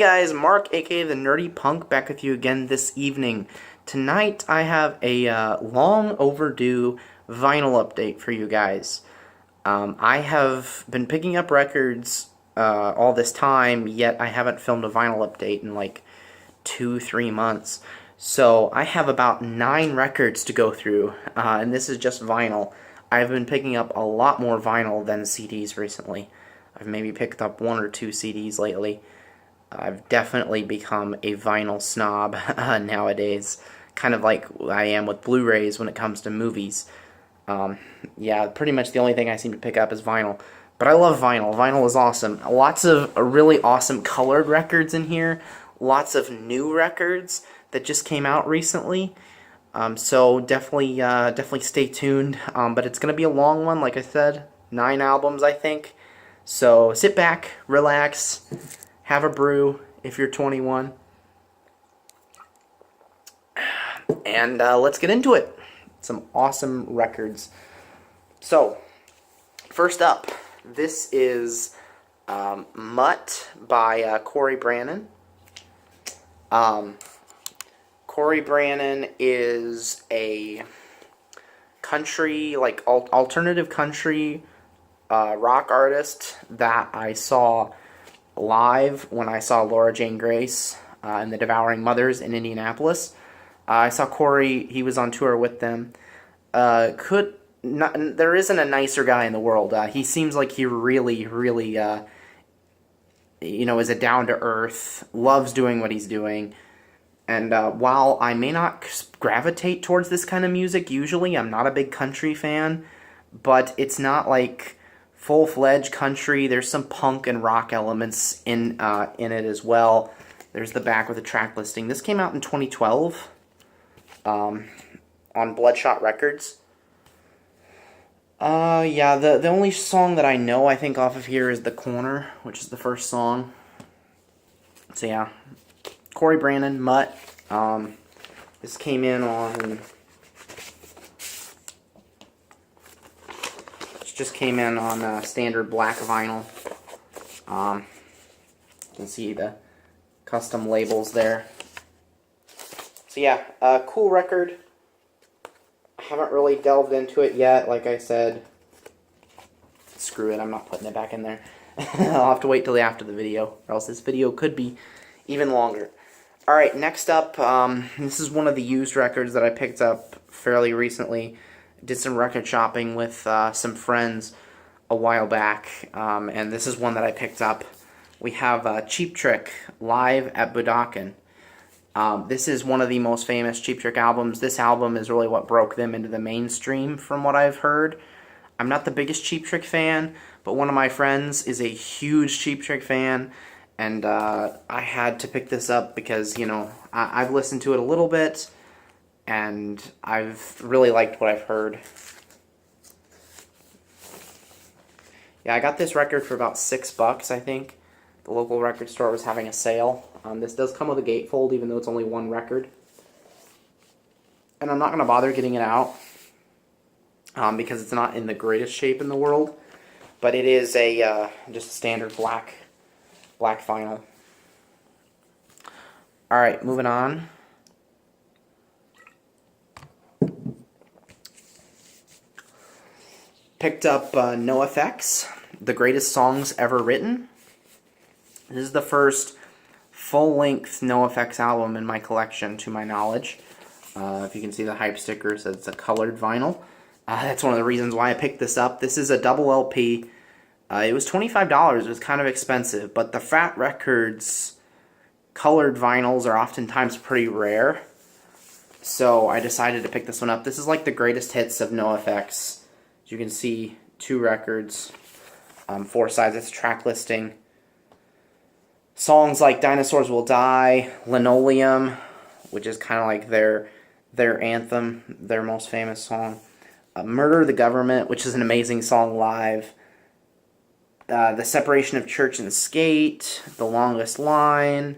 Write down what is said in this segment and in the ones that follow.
guys, Mark, aka the Nerdy Punk, back with you again this evening. Tonight I have a long overdue vinyl update for you guys. I have been picking up records all this time, yet I haven't filmed a vinyl update in like 2-3 months. So I have about 9 records to go through, and this is just vinyl. I've been picking up a lot more vinyl than CDs recently. I've maybe picked up 1 or 2 CDs lately. I've definitely become a vinyl snob nowadays, kind of like I am with Blu-rays when it comes to movies. Yeah, pretty much the only thing I seem to pick up is vinyl. But I love vinyl. Vinyl is awesome. Lots of really awesome colored records in here. Lots of new records that just came out recently. So definitely stay tuned. But it's gonna be a long one, like I said, 9 albums I think. So sit back, relax, have a brew if you're 21, and let's get into it. Some awesome records. So, first up, this is Mutt by Cory Branan. Cory Branan is a country, like alternative country rock artist that I saw live when I saw Laura Jane Grace and the Devouring Mothers in Indianapolis. I saw Cory, he was on tour with them. There isn't a nicer guy in the world. He seems like he really is a down-to-earth, loves doing what he's doing. And while I may not gravitate towards this kind of music usually, I'm not a big country fan, but it's not like full-fledged country. There's some punk and rock elements in it as well. There's the back with the track listing. This came out in 2012 on Bloodshot Records. Yeah, the only song that I know, I think, off of here is The Corner, which is the first song. So yeah, Cory Branan, Mutt. This came in on... Just came in on standard black vinyl. You can see the custom labels there. So yeah, cool record. I haven't really delved into it yet, like I said. Screw it, I'm not putting it back in there. I'll have to wait till after the video, or else this video could be even longer. Alright, next up, this is one of the used records that I picked up fairly recently. Did some record shopping with some friends a while back, and this is one that I picked up. We have Cheap Trick live at Budokan. This is one of the most famous Cheap Trick albums. This album is really what broke them into the mainstream from what I've heard. I'm not the biggest Cheap Trick fan, but one of my friends is a huge Cheap Trick fan, and I had to pick this up because, you know, I've listened to it a little bit, and I've really liked what I've heard. Yeah, I got this record for about $6, I think. The local record store was having a sale. This does come with a gatefold, even though it's only 1 record. And I'm not going to bother getting it out, because it's not in the greatest shape in the world. But it is a just a standard black vinyl. Alright, moving on. Picked up NoFX, The Greatest Songs Ever Written. This is the first full-length NoFX album in my collection, to my knowledge. If you can see the hype sticker, says it's a colored vinyl. That's one of the reasons why I picked this up. This is a double LP. It was $25. It was kind of expensive, but the Fat Records colored vinyls are oftentimes pretty rare. So I decided to pick this one up. This is like the greatest hits of NoFX. As you can see, 2 records, 4 sides. It's a track listing. Songs like Dinosaurs Will Die, Linoleum, which is kind of like their anthem, their most famous song. Murder the Government, which is an amazing song live. The Separation of Church and Skate, The Longest Line,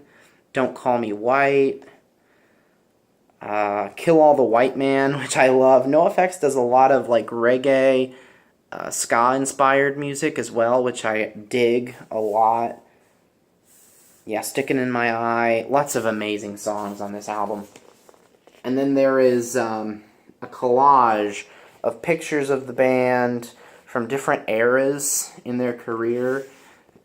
Don't Call Me White, Kill All the White Man, which I love. NoFX does a lot of like reggae, ska-inspired music as well, which I dig a lot. Yeah, Sticking in My Eye. Lots of amazing songs on this album. And then there is a collage of pictures of the band from different eras in their career,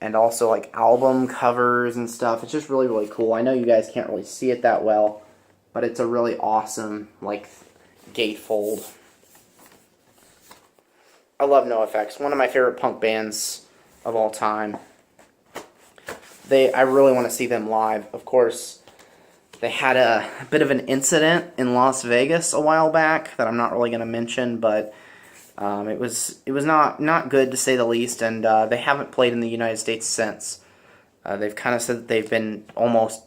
and also like album covers and stuff. It's just really, really cool. I know you guys can't really see it that well, but it's a really awesome like gatefold. I love NoFX, one of my favorite punk bands of all time. I really want to see them live. Of course, they had a bit of an incident in Las Vegas a while back that I'm not really going to mention, but it was not good to say the least, and they haven't played in the United States since. They've kind of said that they've been almost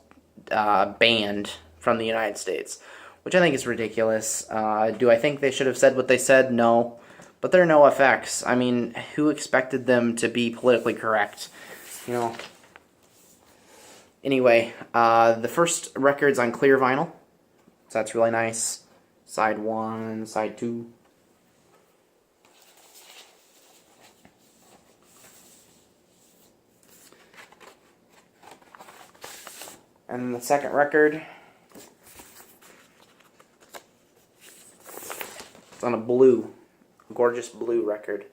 banned from the United States, which I think is ridiculous. Do I think they should have said what they said? No. But they're NoFX. I mean, who expected them to be politically correct? You know. Anyway, the first record's on clear vinyl, so that's really nice. Side 1, side 2. And the second record, it's on a blue, gorgeous blue record.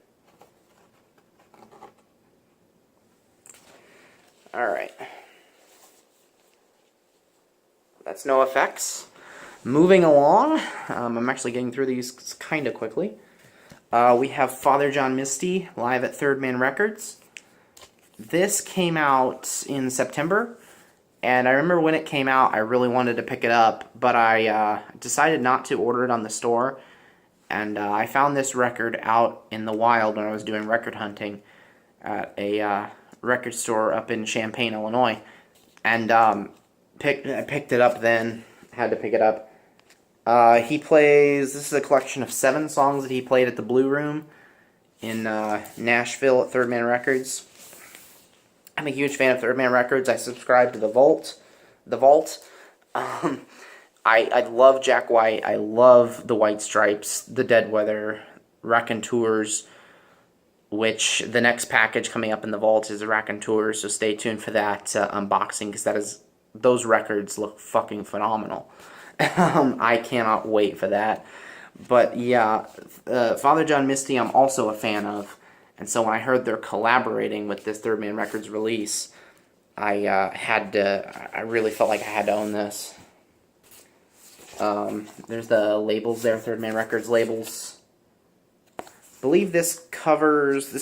Alright. That's NoFX. Moving along, I'm actually getting through these kind of quickly. We have Father John Misty live at Third Man Records. This came out in September, and I remember when it came out, I really wanted to pick it up, but I decided not to order it on the store, and I found this record out in the wild when I was doing record hunting at a record store up in Champaign, Illinois, and I picked it up then, had to pick it up. He plays, this is a collection of 7 songs that he played at the Blue Room in Nashville at Third Man Records. I'm a huge fan of Third Man Records. I subscribe to The Vault. I love Jack White. I love the White Stripes, the Dead Weather, Raconteurs, which the next package coming up in The Vault is a Raconteurs, so stay tuned for that unboxing, because those records look fucking phenomenal. I cannot wait for that. But yeah, Father John Misty I'm also a fan of, and so when I heard they're collaborating with this Third Man Records release, I really felt like I had to own this. There's the labels there, Third Man Records labels. I believe this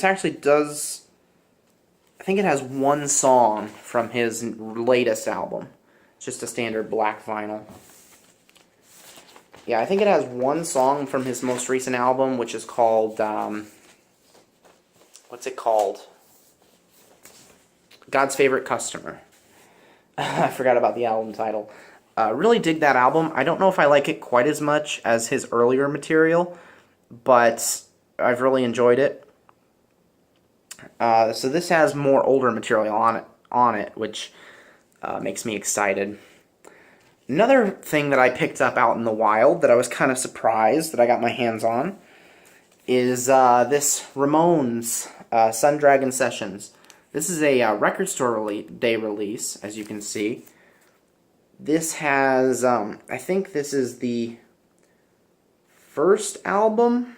actually does, I think it has 1 song from his latest album. It's just a standard black vinyl. Yeah, I think it has 1 song from his most recent album, which is called, what's it called? God's Favorite Customer. I forgot about the album title. Really dig that album. I don't know if I like it quite as much as his earlier material, but I've really enjoyed it. So this has more older material on it, which makes me excited. Another thing that I picked up out in the wild that I was kind of surprised that I got my hands on is this Ramones Sundragon Sessions. This is a record store day release, as you can see. This has, I think this is the first album.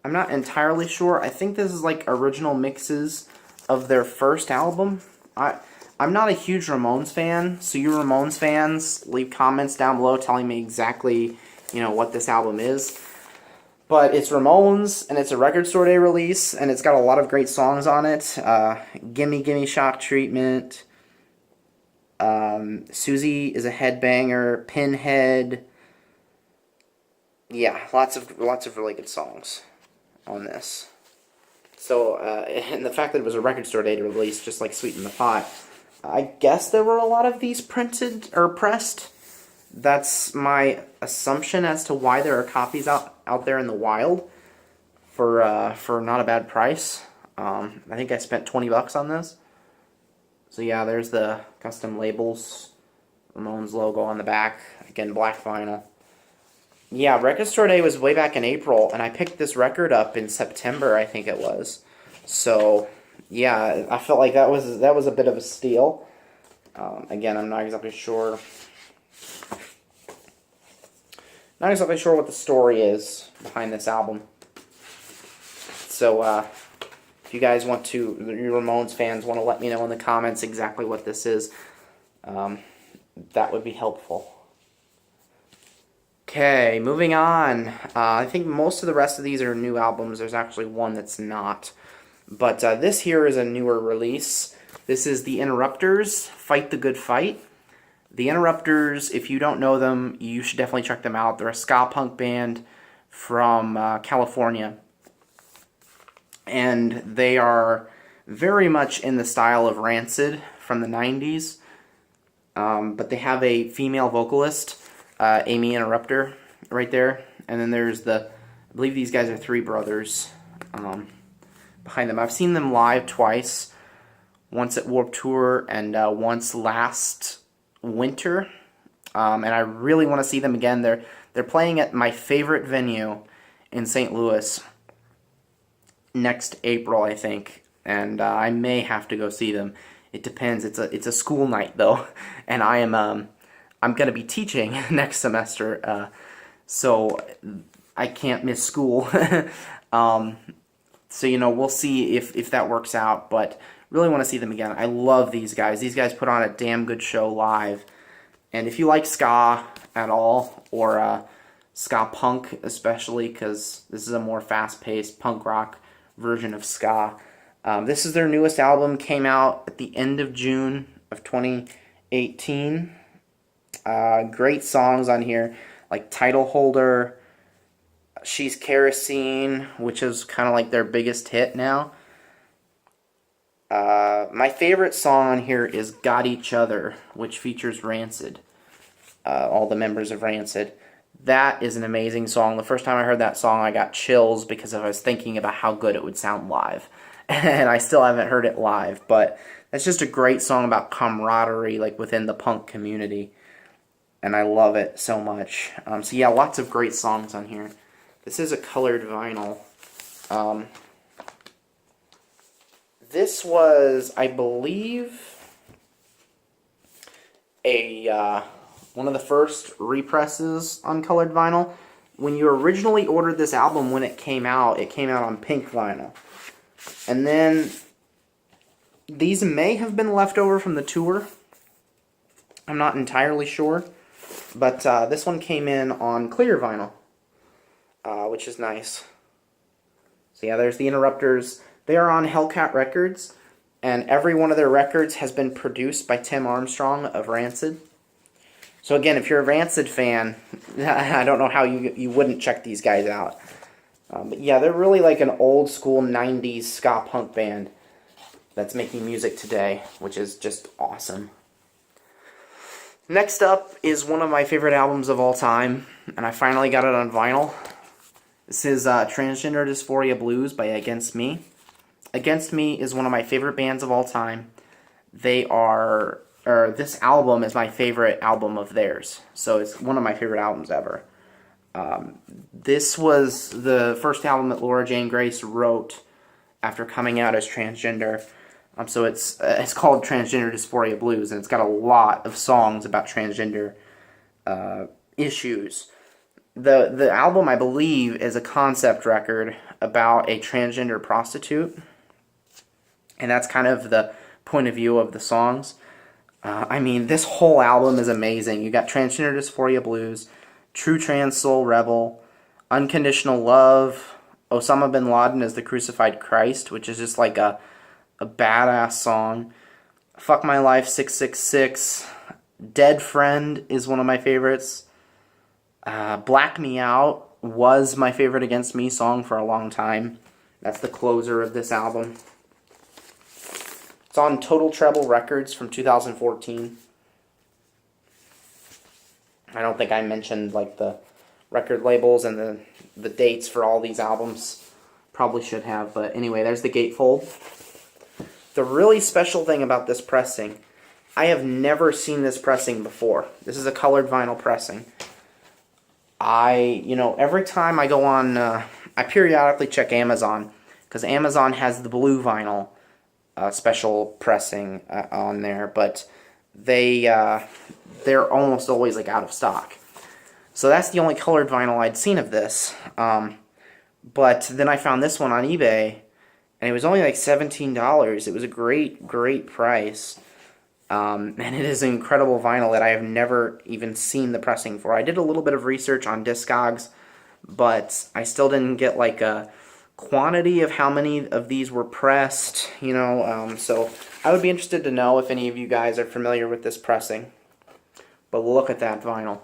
I'm not entirely sure. I think this is like original mixes of their first album. I'm not a huge Ramones fan, so you Ramones fans, leave comments down below telling me exactly, what this album is. But it's Ramones, and it's a record store day release, and it's got a lot of great songs on it. Gimme Gimme Shock Treatment, Susie is a Headbanger, Pinhead. Yeah, lots of really good songs on this. So, and the fact that it was a record store day release just like sweetened the pot. I guess there were a lot of these printed or pressed. That's my assumption as to why there are copies out there in the wild for not a bad price. I think I spent $20 on this. So yeah, there's the custom labels, Ramones logo on the back, again black vinyl. Yeah, Record Store Day was way back in April, and I picked this record up in September, I think it was. So Yeah, I felt like that was a bit of a steal. Again, I'm not exactly sure. Not exactly sure what the story is behind this album. So, if you guys want to, you Ramones fans want to let me know in the comments exactly what this is, that would be helpful. Okay, moving on. I think most of the rest of these are new albums. There's actually one that's not. But this here is a newer release. This is The Interrupters, Fight the Good Fight. The Interrupters, if you don't know them, you should definitely check them out. They're a ska punk band from California. And they are very much in the style of Rancid from the 90s. But they have a female vocalist, Amy Interrupter, right there. And then there's I believe these guys are three brothers behind them. I've seen them live twice. Once at Warped Tour and once last winter. And I really want to see them again. They're playing at my favorite venue in St. Louis next April, I think. And I may have to go see them. It depends. It's a school night though, and I'm going to be teaching next semester, so I can't miss school. So we'll see if that works out. But really want to see them again. I love these guys. These guys put on a damn good show live. And if you like ska at all, or ska punk especially, because this is a more fast-paced punk rock version of ska. This is their newest album, came out at the end of June of 2018. Great songs on here, like Title Holder, She's Kerosene, which is kind of like their biggest hit now. My favorite song on here is Got Each Other, which features Rancid, all the members of Rancid. That is an amazing song. The first time I heard that song, I got chills because I was thinking about how good it would sound live. And I still haven't heard it live, but that's just a great song about camaraderie, like within the punk community. And I love it so much. So yeah, lots of great songs on here. This is a colored vinyl. This was, I believe, one of the first represses on colored vinyl. When you originally ordered this album, when it came out on pink vinyl. And then these may have been left over from the tour. I'm not entirely sure. But this one came in on clear vinyl, which is nice. So yeah, there's the Interrupters. They are on Hellcat Records, and every one of their records has been produced by Tim Armstrong of Rancid. So again, if you're a Rancid fan, I don't know how you wouldn't check these guys out. But yeah, they're really like an old school 90s ska punk band that's making music today, which is just awesome. Next up is one of my favorite albums of all time, and I finally got it on vinyl. This is Transgender Dysphoria Blues by Against Me. Against Me is one of my favorite bands of all time. This album is my favorite album of theirs, so it's one of my favorite albums ever. This was the first album that Laura Jane Grace wrote after coming out as transgender. So it's called Transgender Dysphoria Blues, and it's got a lot of songs about transgender issues. The album, I believe, is a concept record about a transgender prostitute, and that's kind of the point of view of the songs. I mean, this whole album is amazing. You got Transgender Dysphoria Blues, True Trans Soul Rebel, Unconditional Love, Osama Bin Laden as the Crucified Christ, which is just like a badass song. Fuck My Life 666. Dead Friend is one of my favorites. Black Me Out was my favorite Against Me song for a long time. That's the closer of this album. It's on Total Treble Records from 2014. I don't think I mentioned like the record labels and the dates for all these albums. Probably should have, but anyway, there's the gatefold. The really special thing about this pressing, I have never seen this pressing before. This is a colored vinyl pressing. Every time I go on, I periodically check Amazon, because Amazon has the blue vinyl special pressing on there, but they're almost always like out of stock. So that's the only colored vinyl I'd seen of this. But then I found this one on eBay, and it was only like $17. It was a great price. And it is an incredible vinyl that I have never even seen the pressing for. I did a little bit of research on Discogs, but I still didn't get like a quantity of how many of these were pressed, so I would be interested to know if any of you guys are familiar with this pressing. But look at that vinyl.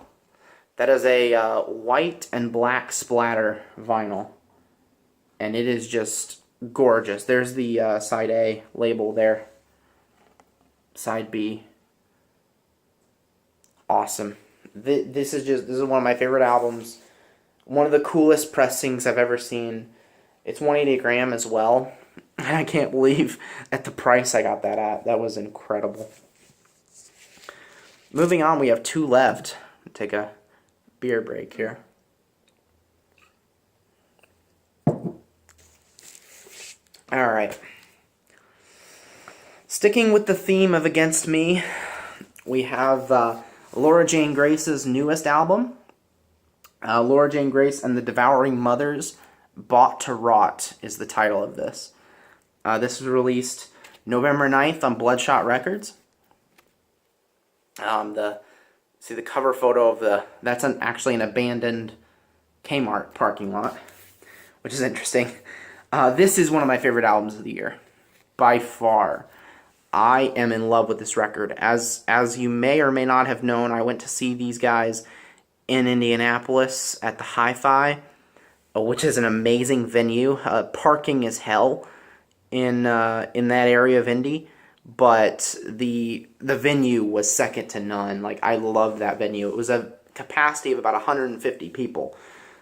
That is a white and black splatter vinyl, and it is just gorgeous. There's the side A label there. Side B. Awesome. This is one of my favorite albums. One of the coolest pressings I've ever seen. It's 180 gram as well. And I can't believe at the price I got that at. That was incredible. Moving on, we have two left. Take a beer break here. Alright. Sticking with the theme of Against Me, we have Laura Jane Grace's newest album. Laura Jane Grace and the Devouring Mothers, Bought to Rot is the title of this. This was released November 9th on Bloodshot Records. See the cover photo of that's actually an abandoned Kmart parking lot, which is interesting. This is one of my favorite albums of the year, by far. I am in love with this record. As you may or may not have known, I went to see these guys in Indianapolis at the Hi-Fi, which is an amazing venue. Parking is hell in that area of Indy, but the venue was second to none. Like, I loved that venue. It was a capacity of about 150 people.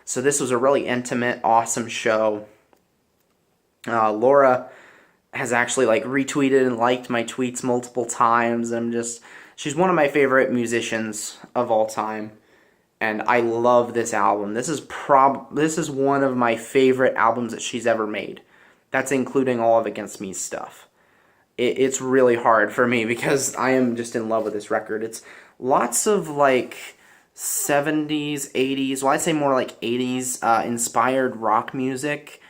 So this was a really intimate, awesome show. Laura has actually retweeted and liked my tweets multiple times. She's one of my favorite musicians of all time, and I love this album. This is one of my favorite albums that she's ever made. That's including all of Against Me's stuff. It's really hard for me because I am just in love with this record. It's lots of 70s, 80s, well, I'd say more like 80s inspired rock music.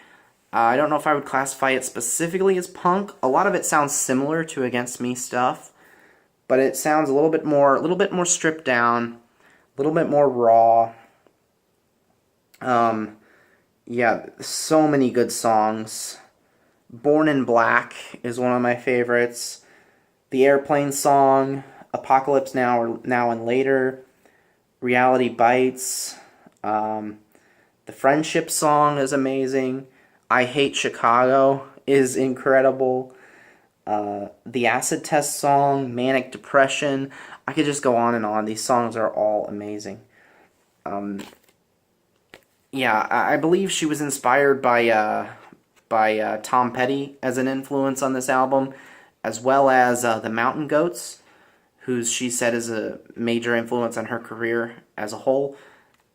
I don't know if I would classify it specifically as punk. A lot of it sounds similar to Against Me stuff, but it sounds a little bit more stripped down, a little bit more raw. Yeah, so many good songs. Born in Black is one of my favorites. The Airplane song, Apocalypse Now and Later, Reality Bites. The Friendship song is amazing. I Hate Chicago is incredible. The Acid Test song, Manic Depression. I could just go on and on. These songs are all amazing. Yeah, I believe she was inspired by Tom Petty as an influence on this album, as well as the Mountain Goats, who she said is a major influence on her career as a whole.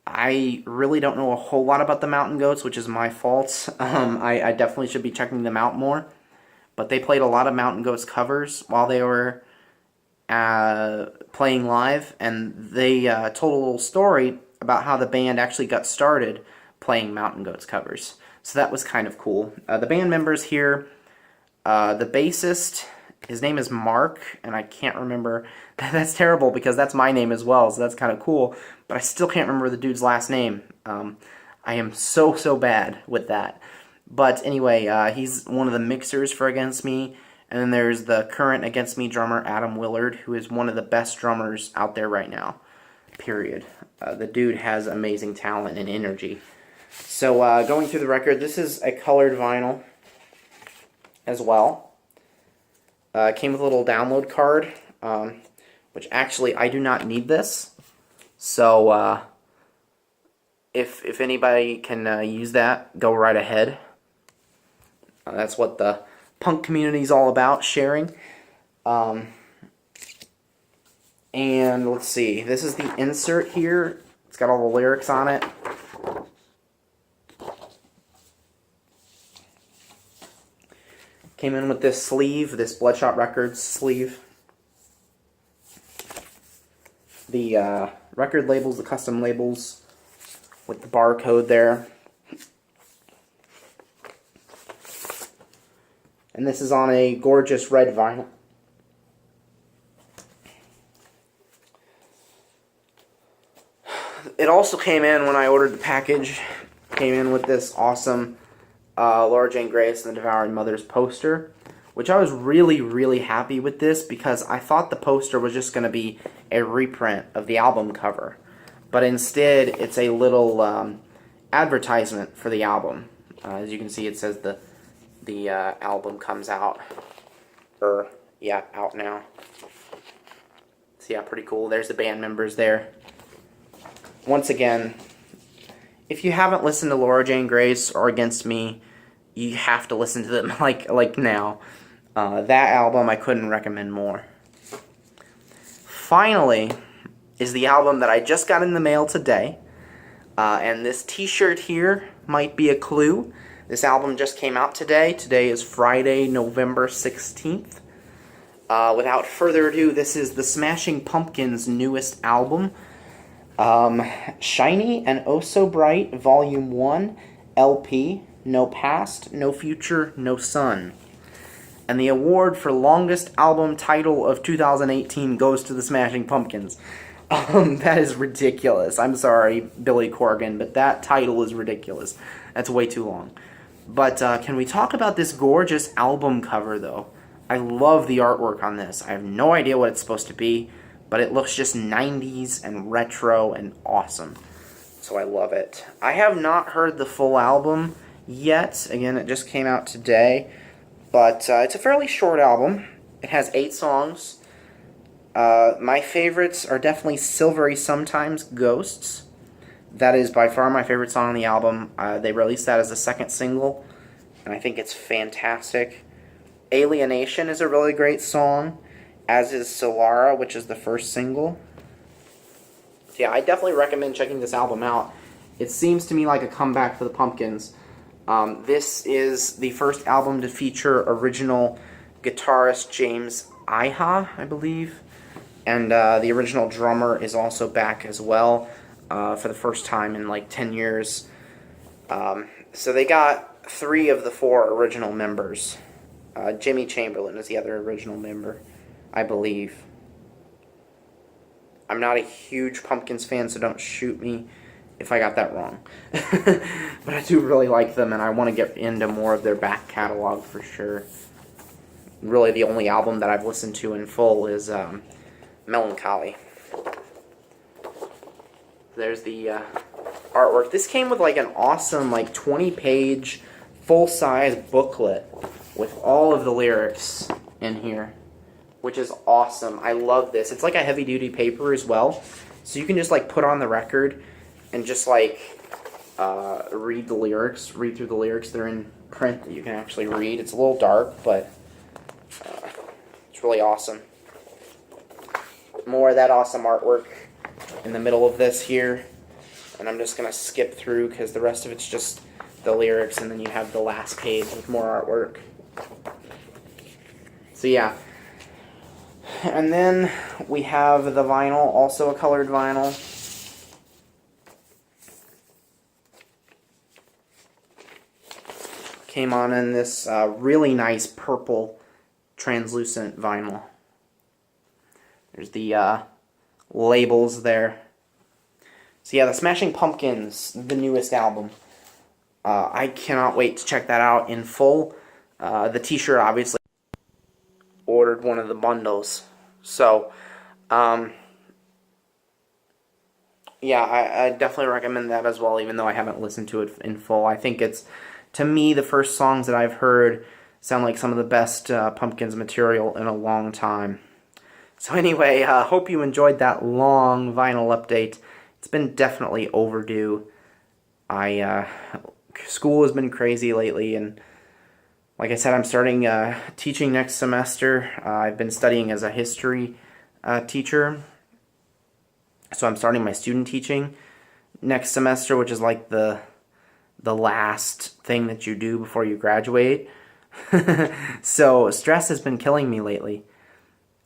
I really don't know a whole lot about the Mountain Goats, which is my fault. I definitely should be checking them out more. But they played a lot of Mountain Goats covers while they were playing live, and they told a little story about how the band actually got started playing Mountain Goats covers. So that was kind of cool. The band members here, the bassist, his name is Mark, and I can't remember. That's terrible because that's my name as well, so that's kind of cool. But I still can't remember the dude's last name. I am so bad with that. But anyway, he's one of the mixers for Against Me. And then there's the current Against Me drummer, Adam Willard, who is one of the best drummers out there right now. Period. The dude has amazing talent and energy. So going through the record, this is a colored vinyl as well. It came with a little download card, which actually I do not need this. So if anybody can use that, go right ahead. That's what the punk community is all about, sharing. And let's see, this is the insert here. It's got all the lyrics on it. Came in with this sleeve, this Bloodshot Records sleeve. The record labels, the custom labels with the barcode there. And this is on a gorgeous red vinyl. It also came in when I ordered the package. Came in with this awesome Laura Jane Grace and the Devouring Mothers poster, which I was really, really happy with this because I thought the poster was just going to be a reprint of the album cover. But instead, it's a little advertisement for the album. As you can see, it says the album comes out. Out now. So yeah, pretty cool. There's the band members there. Once again, if you haven't listened to Laura Jane Grace or Against Me, you have to listen to them like now. That album I couldn't recommend more. Finally is the album that I just got in the mail today. And this t-shirt here might be a clue. This album just came out today. Today is Friday, November 16th. Without further ado, this is the Smashing Pumpkins' newest album. Shiny and Oh So Bright, Volume 1, LP, No Past, No Future, No Sun. And the award for longest album title of 2018 goes to the Smashing Pumpkins. That is ridiculous. I'm sorry, Billy Corgan, but that title is ridiculous. That's way too long. But can we talk about this gorgeous album cover, though? I love the artwork on this. I have no idea what it's supposed to be, but it looks just 90s and retro and awesome. So I love it. I have not heard the full album yet. Again, it just came out today. But it's a fairly short album. It has 8 songs. My favorites are definitely Silvery Sometimes Ghosts. That is by far my favorite song on the album. They released that as the second single, and I think it's fantastic. Alienation is a really great song, as is Solara, which is the first single. So yeah, I definitely recommend checking this album out. It seems to me like a comeback for the Pumpkins. This is the first album to feature original guitarist James Iha, I believe. And the original drummer is also back as well for the first time in like 10 years. So they got 3 of the 4 original members. Jimmy Chamberlin is the other original member, I believe. I'm not a huge Pumpkins fan, so don't shoot me if I got that wrong. But I do really like them, and I want to get into more of their back catalog for sure. Really, the only album that I've listened to in full is Melancholy. There's the artwork. This came with like an awesome 20-page full-size booklet with all of the lyrics in here, which is awesome. I love this. It's like a heavy-duty paper as well, so you can just put on the record and just read the lyrics, read through the lyrics. They're in print that you can actually read. It's a little dark, but it's really awesome. More of that awesome artwork in the middle of this here, and I'm just going to skip through because the rest of it's just the lyrics, and then you have the last page with more artwork. So yeah. And then we have the vinyl, also a colored vinyl. Came on in this really nice purple translucent vinyl. There's the labels there. So yeah, the Smashing Pumpkins, the newest album. I cannot wait to check that out in full. The t-shirt, obviously, ordered one of the bundles. So, yeah, I definitely recommend that as well, even though I haven't listened to it in full. I think it's, to me, the first songs that I've heard sound like some of the best Pumpkins material in a long time. So anyway, hope you enjoyed that long vinyl update. It's been definitely overdue. School has been crazy lately, and like I said, I'm starting teaching next semester. I've been studying as a history teacher, so I'm starting my student teaching next semester, which is like the last thing that you do before you graduate. So stress has been killing me lately,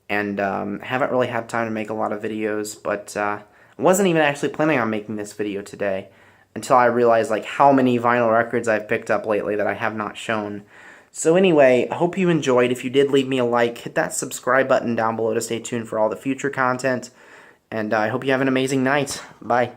and haven't really had time to make a lot of videos, but I wasn't even actually planning on making this video today until I realized like how many vinyl records I've picked up lately that I have not shown. So anyway, I hope you enjoyed. If you did, leave me a like, hit that subscribe button down below to stay tuned for all the future content, and I hope you have an amazing night. Bye.